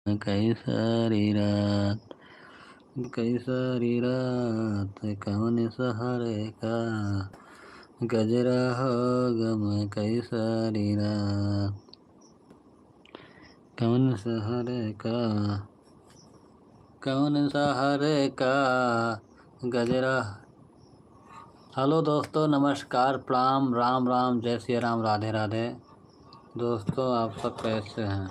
कई सारी रात, कई सारी रात कौन सहारे का गजरा हो गम कई सारी रात, कौन सहारे का, कौन सहारे का गजरा। हेलो दोस्तों, नमस्कार, प्रणाम, राम राम, जय श्री राम, राधे राधे। दोस्तों आप सब कैसे हैं?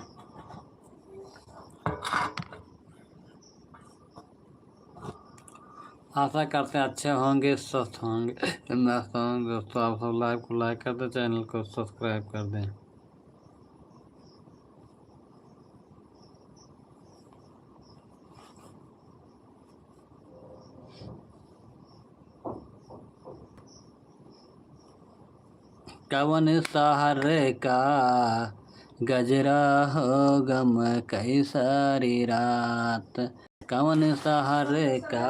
आशा करते हैं अच्छे होंगे, स्वस्थ होंगे, मस्त होंगे। दोस्तों आप सब लाइव को लाइक कर दें, चैनल को सब्सक्राइब कर दें। कवन सहारे का गजरा हो गम कई सारी रात, कवन सहारे का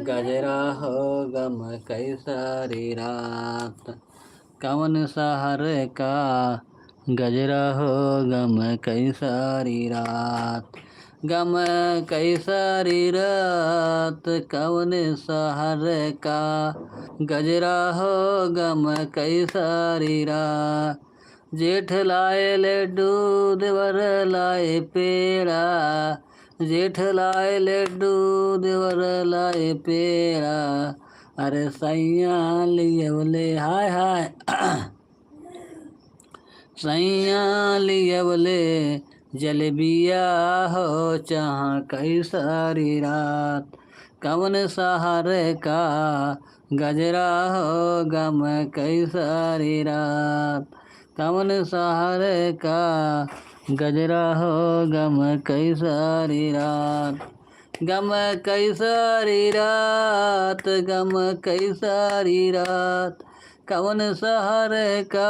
गजरा हो गम कई सारी रात, कवन सहारे का गजरा हो गम कई सारी रात, गम कई सारी रात कवन सहारे का गजरा हो गम कई सारी रात। जेठ लाए लड्डू देवर लाए पेड़ा, जेठ लाए लड्डू देवर लाए पेड़ा, अरे सैया लिए बोले हाय हाय सैया लिए बोले जलेबिया हो चाह कई सारी रात, कवन सहारे का गजरा हो गम कई सारी रात, कवन सहारे का गजरा हो गम कई सारी रात, गम कई सारी रात, गम कई सारी रात, कवन सहारे का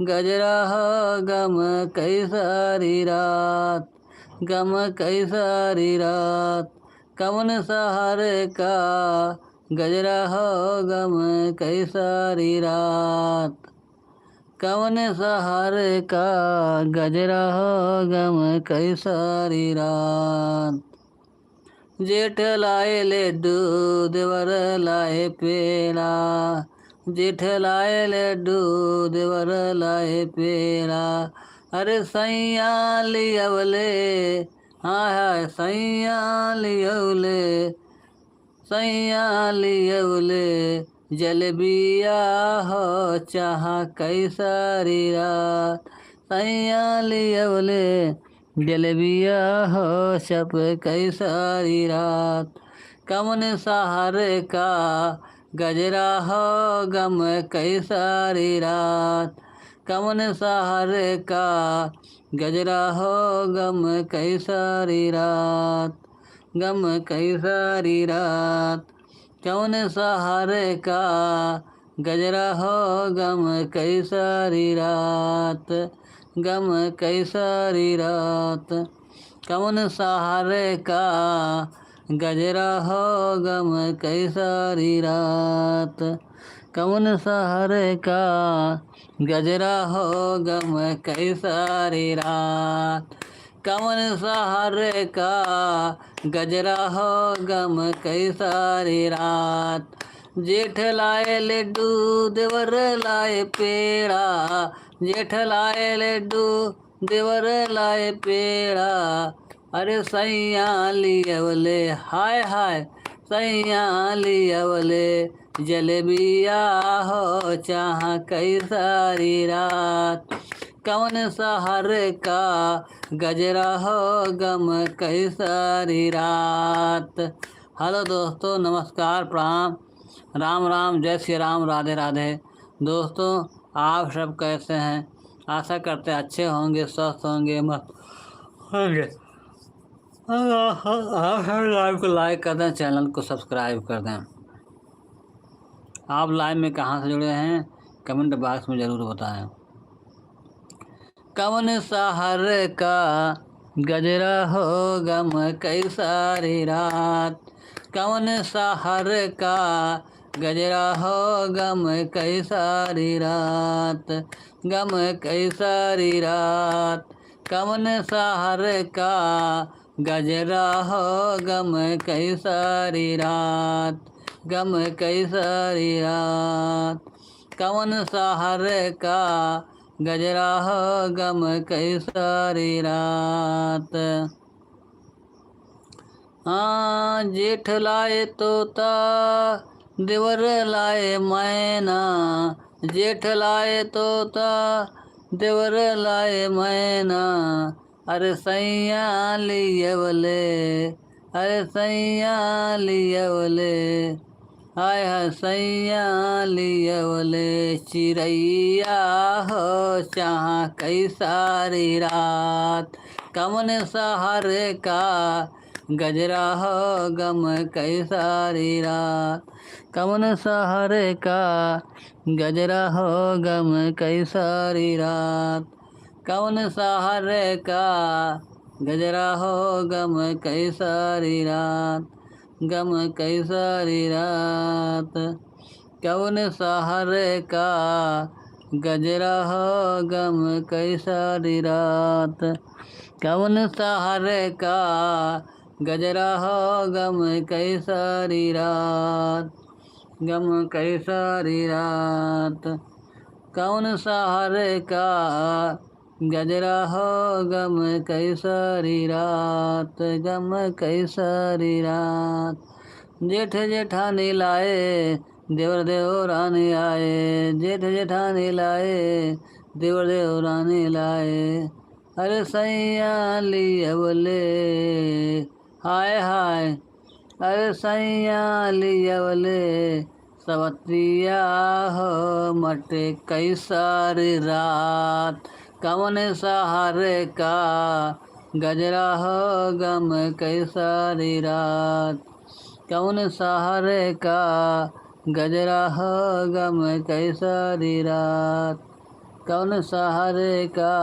गजरा हो गम कई सारी रात, गम कई सारी रात, कवन सहारे का गजरा हो गम कई सारी रात, कवन सहारे का गजरा हो गम कई सारी रात। जेठ लाए लड्डू देवर लाए पेड़ा, जेठ लाए लड्डू देवर लाए पेड़ा, अरे सैया लियवले हाय हाय सैया लियवले, सैया लियवले जलेबिया हो चाह कई सारी रात, सैया लियवले जलेबिया हो छप कई सारी रात, कवन सहारे का गजरा हो गम कई सारी रात, कवन सहारे का गजरा हो गम कई सारी रात, गम कई सारी रात, कौन सहारे का गजरा हो गम कई सारी रात, गम कई सारी रात, कौन सहारे का गजरा हो गम कई सारी रात, कौन सहारे का गजरा हो गम कई सारी रात, कवन सहारे का गजरा हो गम कई सारी रात। जेठ लाए लड्डू देवर लाए पेड़ा, जेठ लाए लड्डू देवर लाए पेड़ा, अरे सैया लियवले हाय हाय सैया लियवले जलेबिया हो चाह कई सारी रात, कवन सहारे का गजरा हो गम कई सारी रात। हेलो दोस्तों, नमस्कार, प्रणाम, राम राम, जय श्री राम, राधे राधे। दोस्तों आप सब कैसे हैं? आशा करते हैं अच्छे होंगे, स्वस्थ होंगे, मस्त होंगे। आप सब लाइव को लाइक कर दें, चैनल को सब्सक्राइब कर दें। आप लाइव में कहाँ से जुड़े हैं कमेंट बॉक्स में ज़रूर बताएं। कवन सहारे का गजरा हो गम कई सारी रात, कवन सहारे का गजरा हो गम कई सारी रात, गम कई सारी रात, कवन सहर का गजरा हो गम कई सारी रात, गम कई सारी रात। कवन सहर का गजरा हो गम कई सारी रात। हाँ जेठ लाए तोता देवर लाए मैना, जेठ लाए तोता देवर लाए मैना। अरे सैया लियवले, अरे सैया लियवले, हाय हाय सैया लियवले। चिड़ैया हो चाह कई सारी रात, कवन सहर का गजरा हो गम कई सारी रात। कवन सहर का गजरा हो गम कई सारी रात। कवन सहर का गजरा हो गम कई सारी रात, गम कई सारी रात। कवन सहर का गजरा हो गम कई सारी रात। कवन सहर का गजरा हो गम कई सारी रात, गम कई सारी रात। कौन सहर का गजरा हो गम कई सारी रात, गम कई सारी रात। जेठ जेठानी लाए देवर देवरानी आए, जेठ जेठानी लाए देवर देवरानी लाए। अरे सैया लियवले, हाय हाय अरे सैया लियवले। सवतिया हो मटे कई सारी रात, कवन सहर का गजरा हो गम कई सारी रात। कवन सहर का गजरा हो गम कई सारी रात। कवन सहर का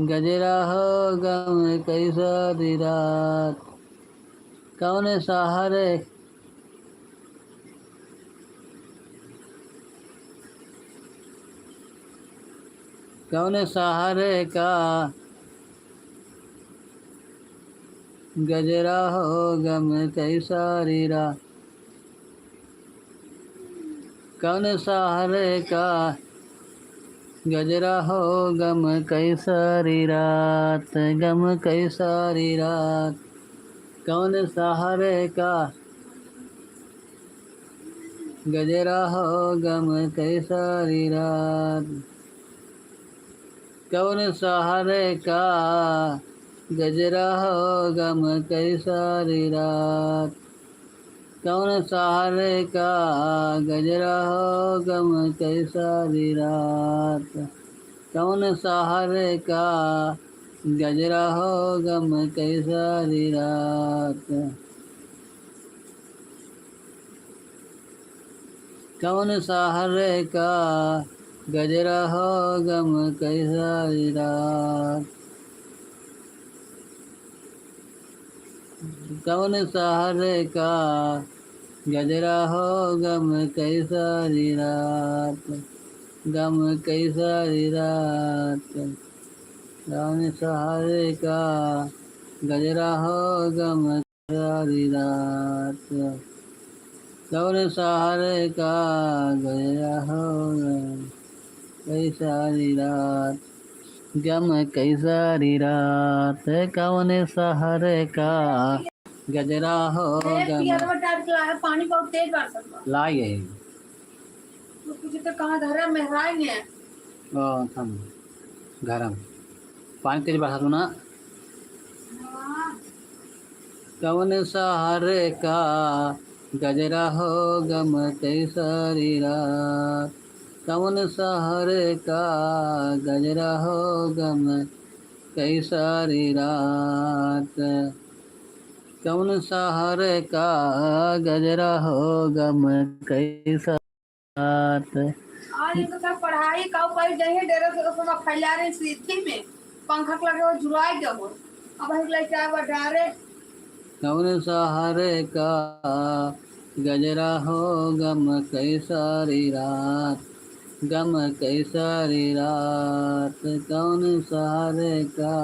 गजरा हो गम कई सारी रात। कौन सहर कौन सहर का गजरा हो गम कई सारी रात। कौन सहर का गजरा हो गम कई सारी रात, गम कई सारी रात। कौन सहर का गजरा हो गम कई सारी रात। कौन सहर का गजरा हो गम कई सारी रात। कौन सहर का गजरा हो गम कई सारी रात। कौन सहर का गजरा हो गम कई सारी रात। कौन सहर का गजरा हो गम कई सारी रात। कौन सहर का गजरा हो गम कई सारी रात, गम कई सारी रात। कौन सहर का गजरा हो गम कई सारी रात। कौन सहर का गजरा हो गम कई सारी रात, गम कई सारी रात। कौन सहर का गजरा हो गम पानी बहुत तेज बरसत लाई है कुछ तो कहाँ धरा महराई है। थम गरम पानी तेज बरसात ना। कौन सहर का गजरा हो गम कई सारी रात। कौन सहर का गजरा हो गम कई सारी रात। कौन सहर का गजरा हो गम कई सारी रात। आज इनको सब पढ़ाई का कई जगह डेरा से सब फैला रहे सीधी में पंखा लगे हो जुड़ाई दे हो अब हम लइका बडारे। कौन सहर का गजरा हो गम कई सारी रात। गम कई सारी रात, कौन सहारे का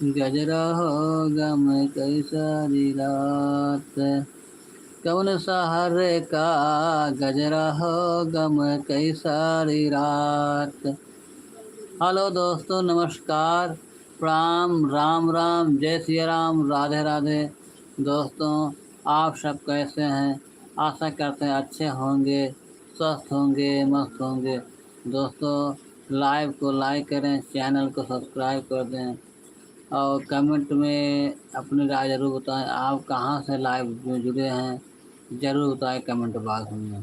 गजरा हो गम कई सारी रात, कौन सहारे का गजरा हो गम कई सारी रात। हेलो दोस्तों, नमस्कार, प्रणाम, राम राम, जय सिया राम, राधे राधे। दोस्तों, आप सब कैसे हैं? आशा करते हैं अच्छे होंगे, स्वस्थ होंगे, मस्त होंगे। दोस्तों, लाइव को लाइक करें, चैनल को सब्सक्राइब कर दें और कमेंट में अपनी राय ज़रूर बताएं। आप कहाँ से लाइव में जुड़े हैं, ज़रूर बताएं कमेंट बॉक्स में।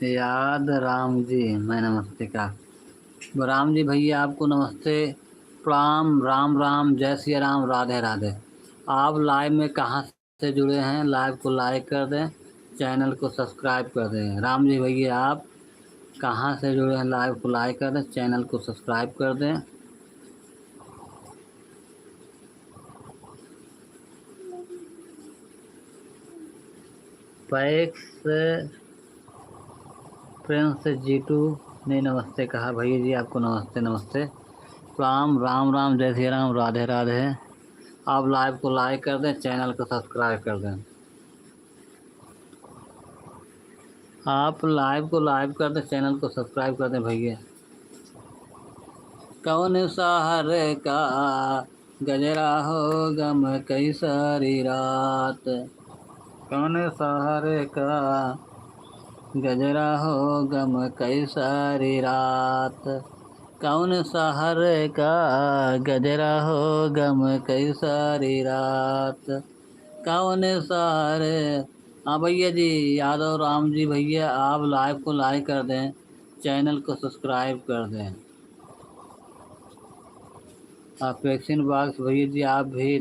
याद राम जी, मैं नमस्ते का राम जी भैया आपको नमस्ते, प्रणाम, राम राम, जय सिया राम, राधे राधे। आप लाइव में कहाँ से जुड़े हैं? लाइव को लाइक कर दें, चैनल को सब्सक्राइब कर दें। राम जी भैया आप कहाँ से जुड़े हैं? लाइव को लाइक कर दें, चैनल को सब्सक्राइब कर दें। पैक्स प्रिंस जीटू ने नमस्ते कहा। भैया जी आपको नमस्ते नमस्ते, प्रणाम, राम राम, जय सिया राम, राधे राधे। आप लाइव को लाइक कर दें, चैनल को सब्सक्राइब कर दें। आप लाइव को लाइव कर दें, चैनल को सब्सक्राइब कर दें भैया। कौन सहारे का गजरा हो गम कई सारी रात, कौन सहारे का गजरा हो गम कई सारी रात, कौन सहारे का गजरा हो गम कई सारी रात, कौन सहारे। हाँ भैया जी, यादव राम जी भैया आप लाइव को लाइक कर दें, चैनल को सब्सक्राइब कर दें। आप वैक्सीन बॉक्स भैया जी आप भी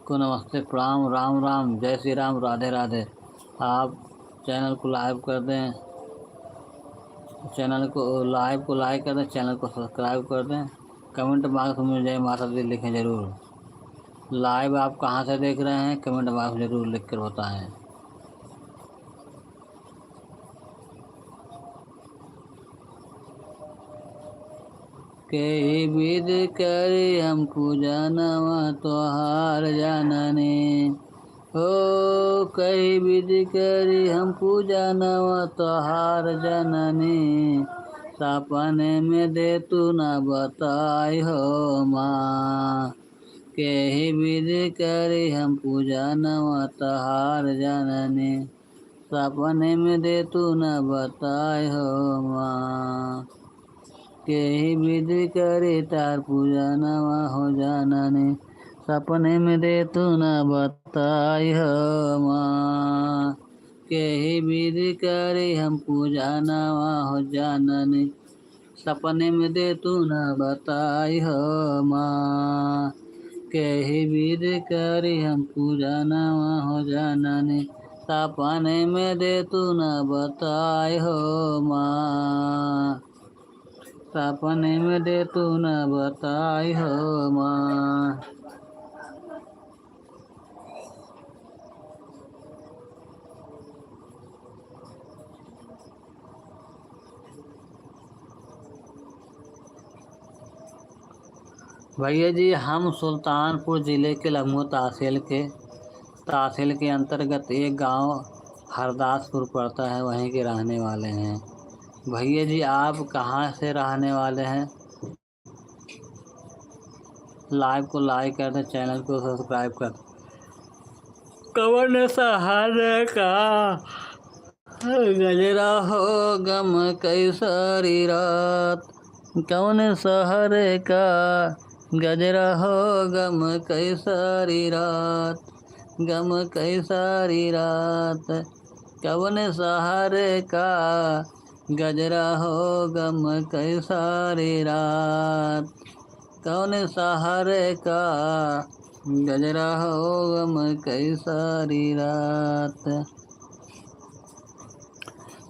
को नमस्ते, प्रणाम, राम राम, जय श्री राम, राधे राधे। आप चैनल को लाइव कर दें, चैनल को लाइव को लाइक कर दें, चैनल को सब्सक्राइब कर दें। कमेंट बॉक्स में जय माता दी लिखें ज़रूर। लाइव आप कहाँ से देख रहे हैं, कमेंट बॉक्स ज़रूर लिख कर बताएँ। के विध करे हम पूजा नवा तोहार जानने, हो कई विध करी हम पूजा नवा तोहार जननी, सपने में दे तू न बताई हो माँ, के विध करी हम पूजा नवा तोहार जननी, सपने में दे तू न बताई हो माँ, के विध करे तार पूजा नवा हो जानने, सपने में दे तू न बताई हो माँ, के विध करे हम पूजा नवा हो जानने, सपने में दे तू न बताई हो माँ, के विध करे हम पूजा नवा हो जानने, सपने में दे तू न बताई हो माँ, सपने में दे तू न बताई हो माँ। भैया जी हम सुल्तानपुर ज़िले के लम्बो तहसील के अंतर्गत एक गांव हरदासपुर पड़ता है, वहीं के रहने वाले हैं। भैया जी आप कहाँ से रहने वाले हैं? लाइव को लाइक कर दें, चैनल को सब्सक्राइब कर। कवन सहारे का गजरा हो गम कई सारी रात, कौन सहारे का गजरा हो गम कई सारी रात, गम कई सारी रात, कौन सहारे का गजरा हो गम कई सारी रात, कौन सहारे का गजरा हो गम कई सारी रात।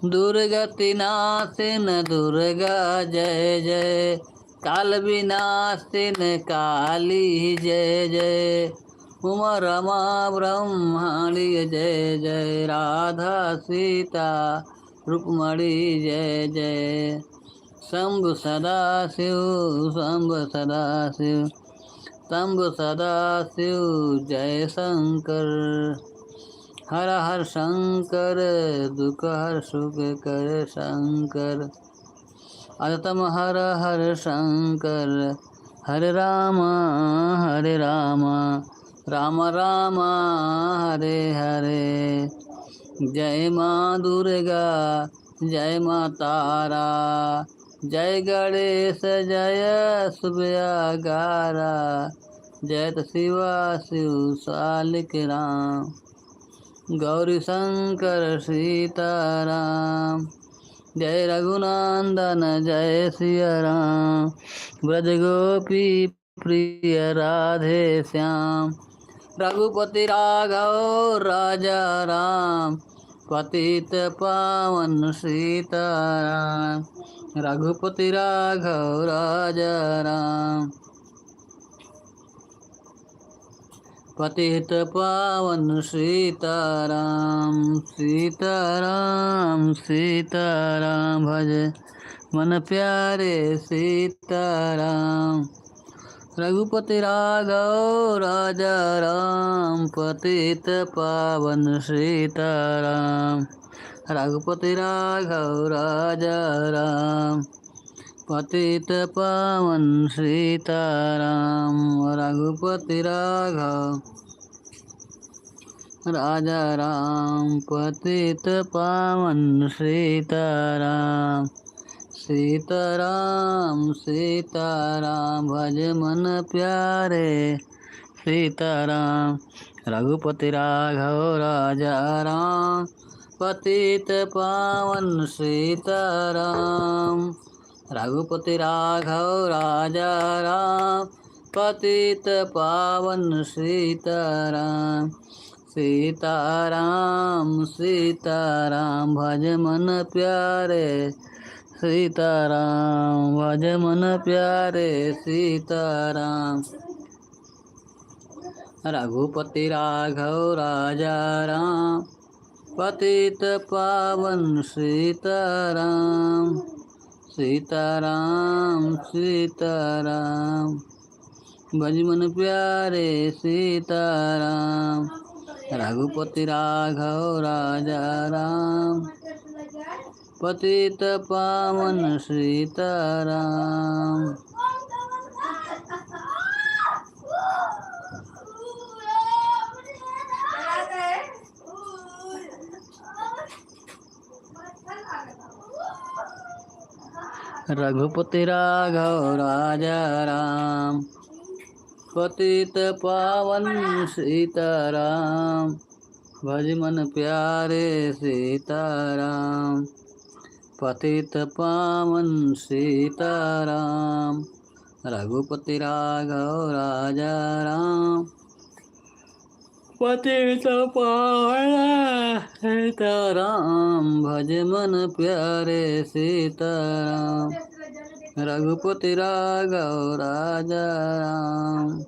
दुर्गति नाशिन दुर्गा जय जय, काल विनाशिन काली जय जय, उमा रमा ब्रह्मणी जय जय, राधा सीता रुक्मणी जय जय। शंभु सदा शिव शंभु सदा शिव शंभु सदा शिव जय शंकर। हर हर शंकर दुख हर सुख कर शंकर। अतम हर हर शंकर, हरे राम राम राम हरे हरे। जय माँ दुर्गा जय माँ तारा, जय गणेश जय सुबयागारा, जयत शिवा शिव सालिक राम। गौरी शंकर सीताराम, जय रघुनंदन जय सिया राम। ब्रज गोपी प्रिय राधे श्याम, रघुपति राघव राजा राम, पतित पावन सीताराम। रघुपति राघव राजा राम, पतित पावन सीताराम। सीताराम सीताराम भज मन प्यारे सीताराम। रघुपति राघव राजा राम, पतित पावन सीताराम। रघुपति राघव राजा राम, पतित पावन सीताराम। रघुपति राघव राजा राम, पतित पावन सीताराम। सीताराम सीताराम भज मन प्यारे सीताराम। रघुपति राघव राजा राम, पतित पावन सीताराम। रघुपति राघव राजा राम, पतित पावन सीताराम। सीताराम सीताराम भज मन प्यारे सीताराम, भज मन प्यारे सीताराम। रघुपति राघव राजा राम, पतित पावन सीताराम। सीताराम सीताराम भज मन प्यारे सीताराम। रघुपति राघव राजा राम, पतित पावन सीताराम। रघुपति राघव राजा राम, पतित पावन सीताराम। भज मन प्यारे सीताराम, पतित पावन सीताराम। रघुपति राघव राजा राम, पतित पावन सीताराम। भज मन प्यारे सीताराम। रघुपति राघव राजा राम,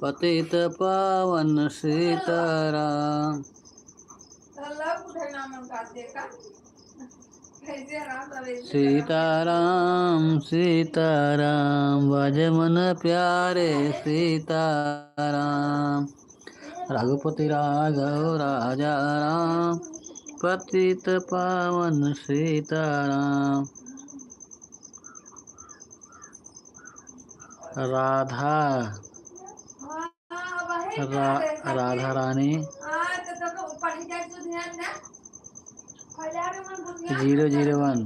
पतित पावन सीताराम। सीताराम सीताराम भज मन प्यारे सीताराम। रघुपति राघव राजा राम, पतित पावन सीताराम। राधा राधा रानी 001।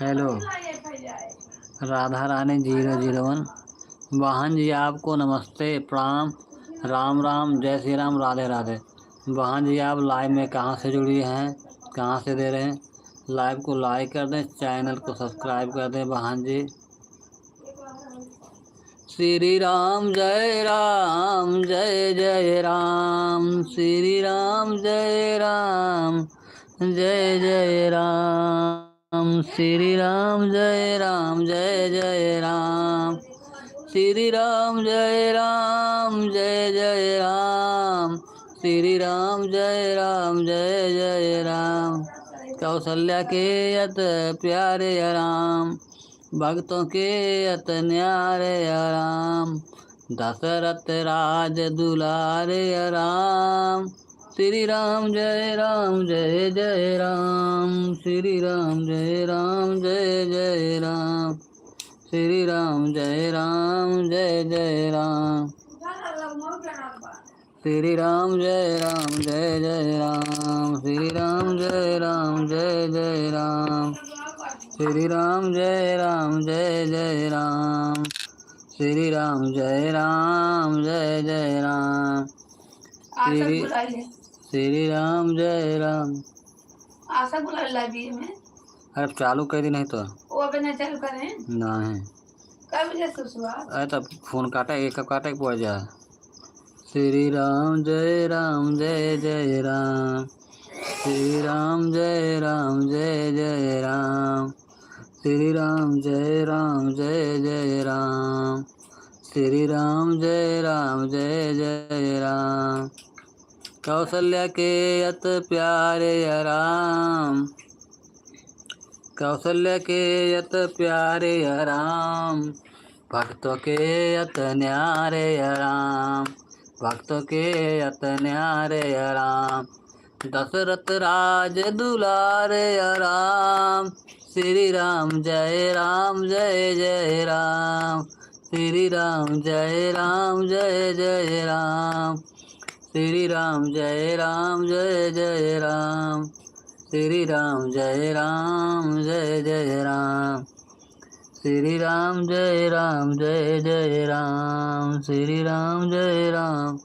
हेलो राधा रानी 001। वाहन जी आपको नमस्ते प्रणाम, राम राम, जय श्री राम, राधे राधे। वाहन जी आप लाइव में कहाँ से जुड़ी हैं, कहाँ से दे रहे हैं? लाइव को लाइक कर दें, चैनल को सब्सक्राइब कर दें बहन जी। श्री राम जय राम, श्री राम जय राम, जय जय राम, श्री राम जय राम, जय राम, श्री राम जय राम, जय राम, श्री राम जय राम, जय राम। कौशल्या के अत प्यारे राम, भक्तों के अत न्यारे राम, दशरथ राज दुलारे राम, श्री राम जय राम, जय राम, श्री राम जय राम, जय राम, श्री राम जय राम, जय राम, श्री राम जय राम, जय राम, श्री राम जय राम, जय राम, श्री राम जय राम, जय राम, श्री राम जय राम, जय राम, श्री राम जय राम। आशा बुला लाइब्रेरी में। अरे चालू कर दी नहीं तो वो अभी नहीं चालू करें। नहीं कब बजे से शुरुआत? अरे तब फोन काटा एक काटा पड़ जा। श्री राम जय राम, जय राम, श्री राम जय राम, जय राम, श्री राम जय राम, जय राम, श्री राम जय राम, जय राम। कौशल्या के अत प्यारे राम, कौशल्या के अत प्यारे राम, भक्तों के अत न्यारे राम, भक्तों के अत न्यारे राम, दशरथ राज दुलारे राम, श्री राम जय राम, जय राम, श्री राम जय राम, जय राम, श्री राम जय राम, जय राम, श्री राम जय राम, जय राम, श्री राम जय राम, जय राम, श्री राम जय राम,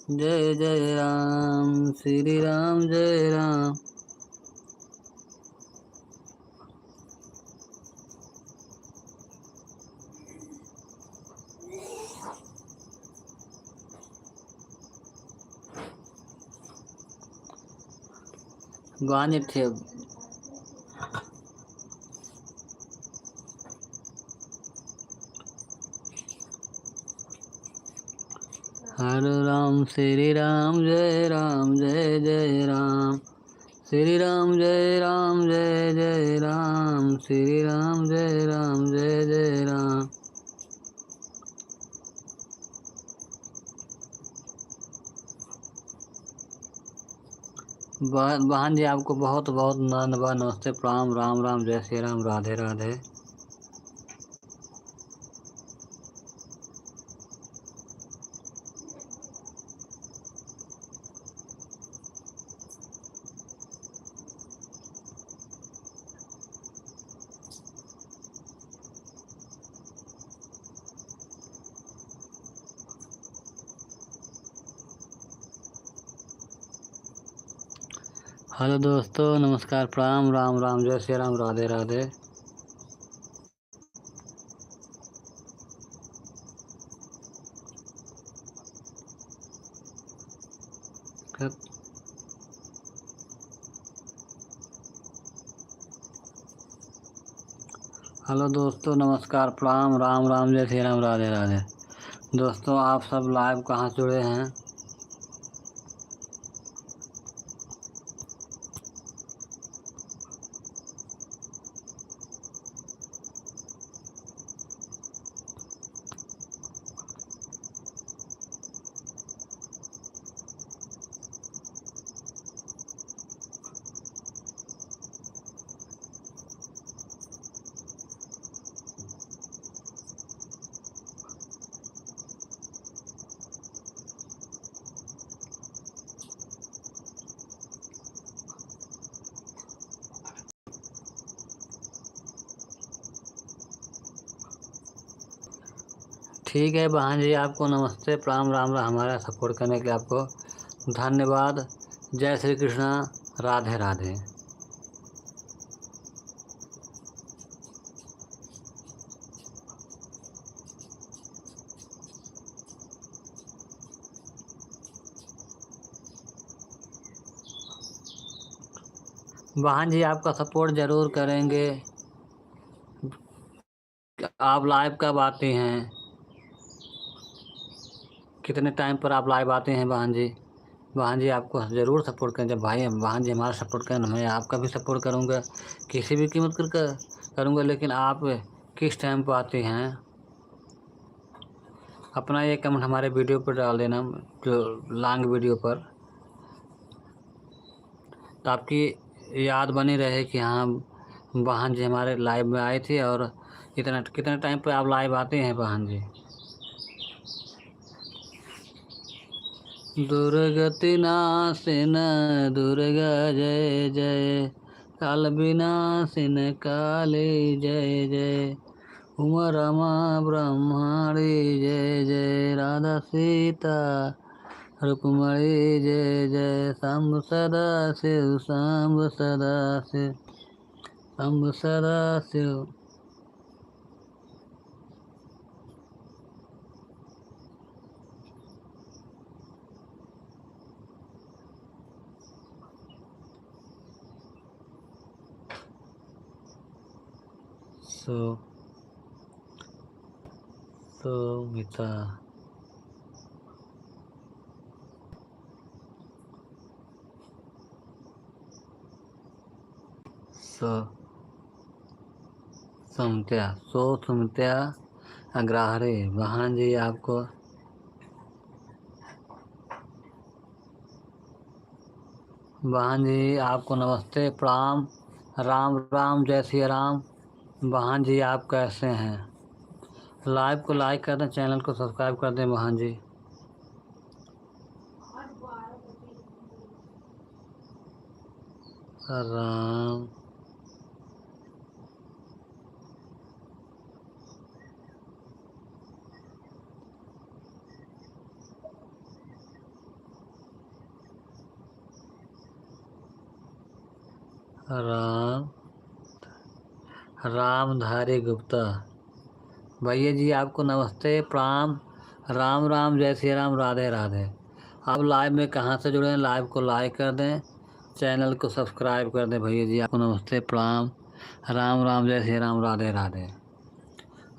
जय राम, श्री राम जय राम। गाने थे हरे राम, श्री राम जय राम, जय राम, श्री राम जय राम, जय राम, श्री राम जय राम, जय राम। बहन जी आपको बहुत बहुत धन्यवाद, नमस्ते प्रणाम, राम राम, जय श्री राम, राधे राधे। हेलो दोस्तों, नमस्कार प्रणाम, राम राम, जय श्री राम, राधे राधे। हेलो दोस्तों, नमस्कार प्रणाम, राम राम, जय श्री राम, राधे राधे। दोस्तों आप सब लाइव कहाँ जुड़े हैं? ठीक है बहन जी, आपको नमस्ते प्रणाम, राम राम, हमारा सपोर्ट करने के लिए आपको धन्यवाद। जय श्री कृष्णा, राधे राधे। वाहन जी आपका सपोर्ट ज़रूर करेंगे। आप लाइव कब आते हैं, कितने टाइम पर आप लाइव आते हैं वाहन जी? वाहन जी आपको ज़रूर सपोर्ट करें। जब भाई वाहन जी हमारा सपोर्ट करें, मैं आपका भी सपोर्ट करूँगा, किसी भी कीमत कर करूँगा। लेकिन आप किस टाइम पर आते हैं, अपना ये कमेंट हमारे वीडियो पर डाल देना, जो लॉन्ग वीडियो पर, तो आपकी याद बनी रहे कि हाँ वाहन जी हमारे लाइव में आए थे। और कितना टाइम पर आप लाइव आते हैं वाहन जी? दुर्गति नाशिन दुर्गा जय जय, काल विनाशिन काली जय जय, उमा रमा ब्रह्माणी जय जय, राधा सीता रुक्मणी जय जय, शंभु सदा शिव शंभु सदा शिव शंभु सदा शिव। मिता सुमत्या अग्रहारे। वाहन जी आपको नमस्ते प्रणाम, राम राम जय श्री राम। वाहन जी आप कैसे हैं? लाइव को लाइक कर दें, चैनल को सब्सक्राइब कर दें वाहन जी। राम राम रामधारी गुप्ता। भैया जी आपको नमस्ते प्रणाम, राम राम जय श्री राम, राधे राधे। आप लाइव में कहाँ से जुड़े हैं? लाइव को लाइक कर दें, चैनल को सब्सक्राइब कर दें। भैया जी आपको नमस्ते प्रणाम, राम राम जय श्री राम, राधे राधे।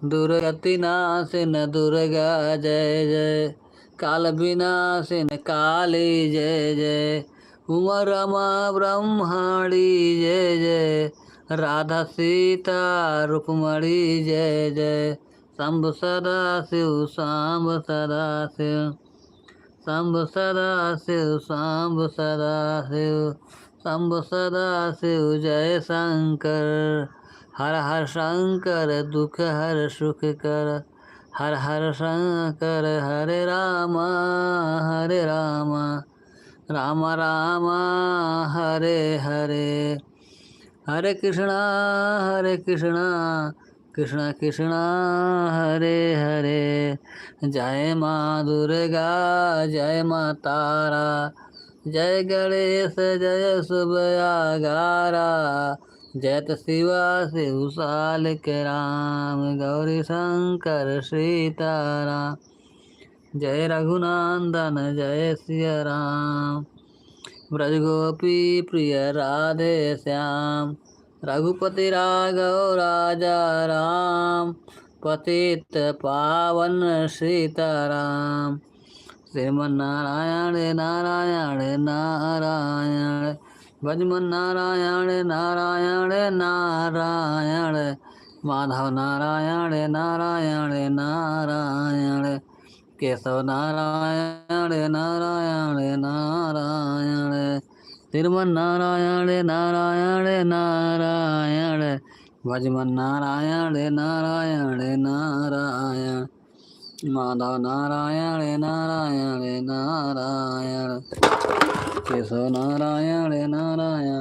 दुर्गति नाशिन दुर्गा जय जय, काल विनाशिन काली जय जय, उमा रमा ब्रह्माणी जय जय, राधा सीता रुक्मणी जय जय, शंभु सदा शिव शंभु सदा शिव शंभु सदा शिव शंभु सदा शिव शंभु सदा शिव। जय शंकर हर हर शंकर, दुख हर सुख कर, हर हर शंकर। हरे राम राम राम हरे हरे, हरे कृष्णा कृष्णा कृष्णा हरे हरे। जय माँ दुर्गा जय माँ तारा, जय गणेश जय सुबयागारा, जयत शिवा शिव सालिक राम, गौरी शंकर सीताराम, जय रघुनंदन जय सिया राम, ब्रज गोपी प्रिय राधे श्याम, रघुपति राघव राजा राम, पतित पावन सीताराम, श्रीमन्नारायण नारायण नारायण, भजमन नारायण नारायण नारायण, माधव नारायण नारायण नारायण, केशव नारायण नारायण नारायण, श्रीमन नारायण नारायण नारायण, भजमन नारायण नारायण नारायण, माधव नारायण नारायण नारायण, केशव नारायण नारायण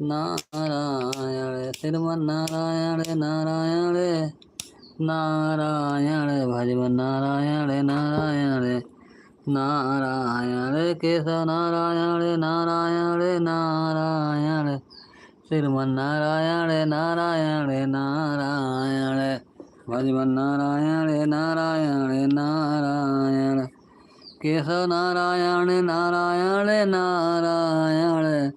नारायण, श्रीमन नारायण नारायण नारायण, भजमन नारायण नारायण नारायण, केशव नारायण नारायण नारायण, श्रीमन नारायण नारायण नारायण, भजमन नारायण नारायण नारायण, केशव नारायण नारायण नारायण,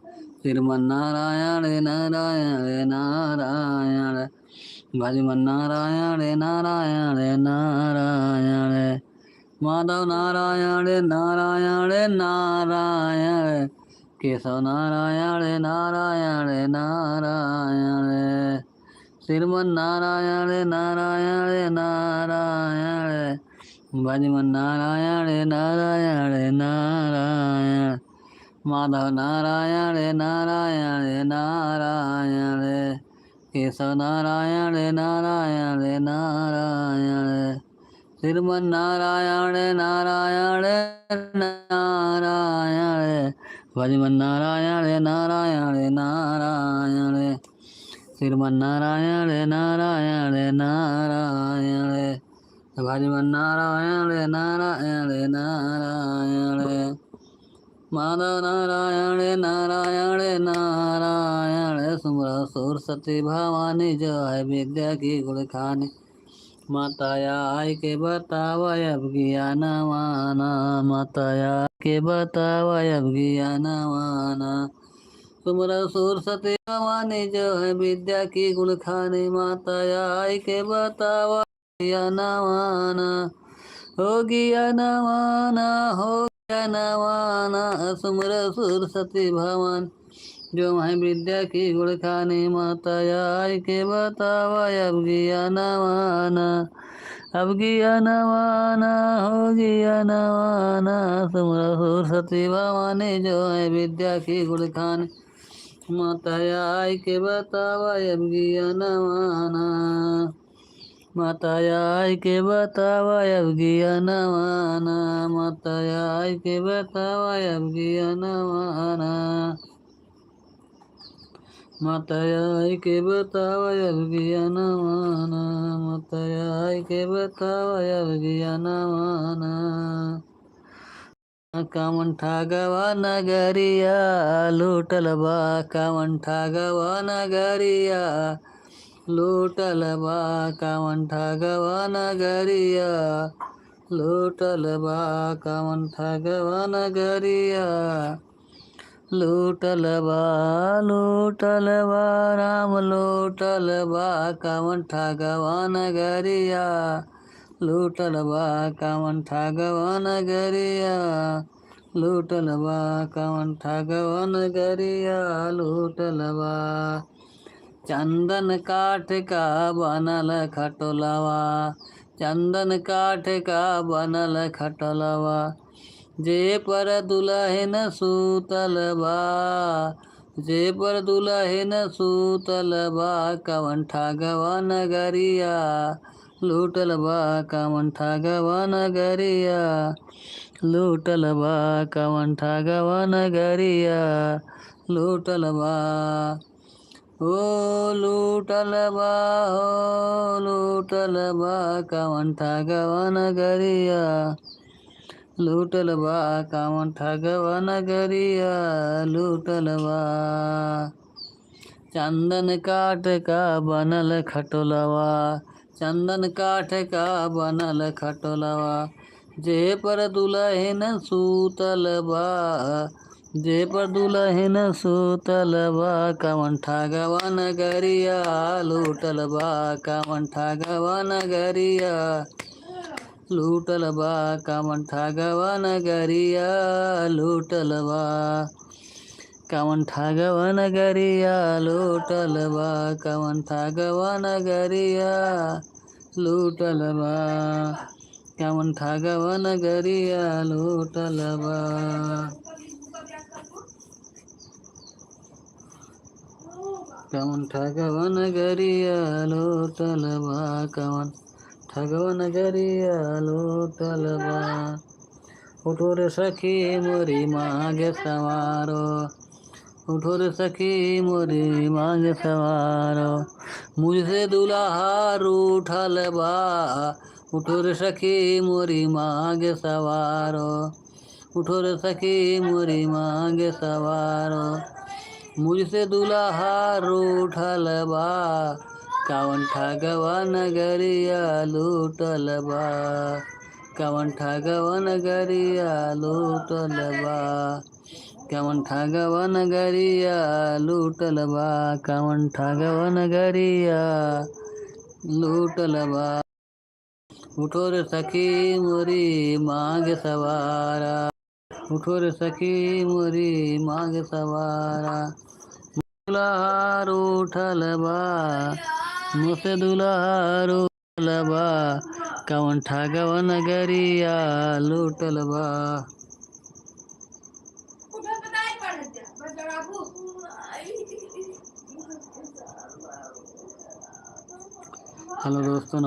श्रीमन्नारायण नारायण नारायण भजमन्नारायण नारायण नारायण माधव नारायण नारायण नारायण केशव नारायण नारायण नारायण श्रीमन्नारायण नारायण नारायण भजमन्नारायण नारायण नारायण माधव नारायण नारायण नारायण केशव नारायण नारायण नारायण श्रीमन्नारायण नारायण नारायण भजमन्नारायण नारायण नारायण श्रीमन्नारायण नारायण नारायण भजमन्नारायण नारायण नारायण माधव नारायण नारायण नारायण सुमर सरस्वती भवानी जो है विद्या की गुण खानी माताया आई के बतावय अब ज्ञान माना माताया के बतावय अब ज्ञान माना सुमर सरस्वती भवानी जो है विद्या की गुण खानी माताया आई के बतावय ज्ञान माना हो ज्ञान माना हो नवाना सुमर सरस्वती भवन जो है विद्या की गुण खानी माताया आई के बतावा अब ज्ञानवाना अब ज्ञानवाना हो ज्ञानवाना सुमर सरस्वती भवानी जो है विद्या की गुण खानी माताया आई के बतावा अब ज्ञानवाना माताया आई के बतावा अब ज्ञानवाना माताया आई के बतावा अब ज्ञानवाना माताया आई के बतावा अब ज्ञानवाना माताया आई के बतावा अब ज्ञानवाना कामंठा गवा नगरिया लूटल बा कामंठा गवा नगरिया लूटल बा कामंठा गवा नगरिया लूटल बा कामंठा गवा नगरिया लूटल बा राम लूटल बा कामंठा गवा नगरिया लूटल बा कामंठा गवा नगरिया लूटल बा कामंठा गवा नगरिया लूटल बा चंदन काठ का बनल खटोलवा चंदन काठ का बनल खटोलवा जे पर दुल्हन सूतल बा जे पर दुल्हन सूतल बा कामंठा गवा नगरिया लूटल बा कामंठा गवा नगरिया लूटल बा कामंठा गवा नगरिया लूटल बा ओ लूटल बा कामंठा गवा नगरिया लूटल बा कामंठा गवा नगरिया लूटल बा चंदन काठ का बनल खटोलवा चंदन काठ का बनल खटोलवा जे पर दुल्हन सूतल बा जे पर दुल्हन सूतल बा कामंठा गवा नगरिया लूटल बा कामंठा गवा नगरिया लूटल बा कामंठा गवा नगरिया लूटल बा कामंठा गवा नगरिया लूटल बा कामंठा गवा नगरिया लूटल बा कामंठा गवा नगरिया लूटल बा कामंठा गवा नगरिया लूटल बा कामंठा गवा नगरिया लूटल बा उठो रे सखी मोरी मांग सवारो उठो रे सखी मोरी मांग सवारो मुझसे दुल्हा रूठल बा उठो रे सखी मोरी मांग सवारो उठो रे सखी मोरी मांग सवारो मुझसे दुल्हा रूठल बा कामंठा गवा नगरिया लूटल बा कामंठा गवा नगरिया लूटल बा कवन ठगवा नगरिया लूटल बा, कवन ठगवा नगरिया लूटल बा। उठो रे सखी मोरी मांग सवारा, उठो रे सखी मोरी मांग सवारा। दुल्हार उठल बा, मुझसे दुल्हार उठल बा, कवन ठगवा नगरिया लूटल बा। हेलो दोस्तों।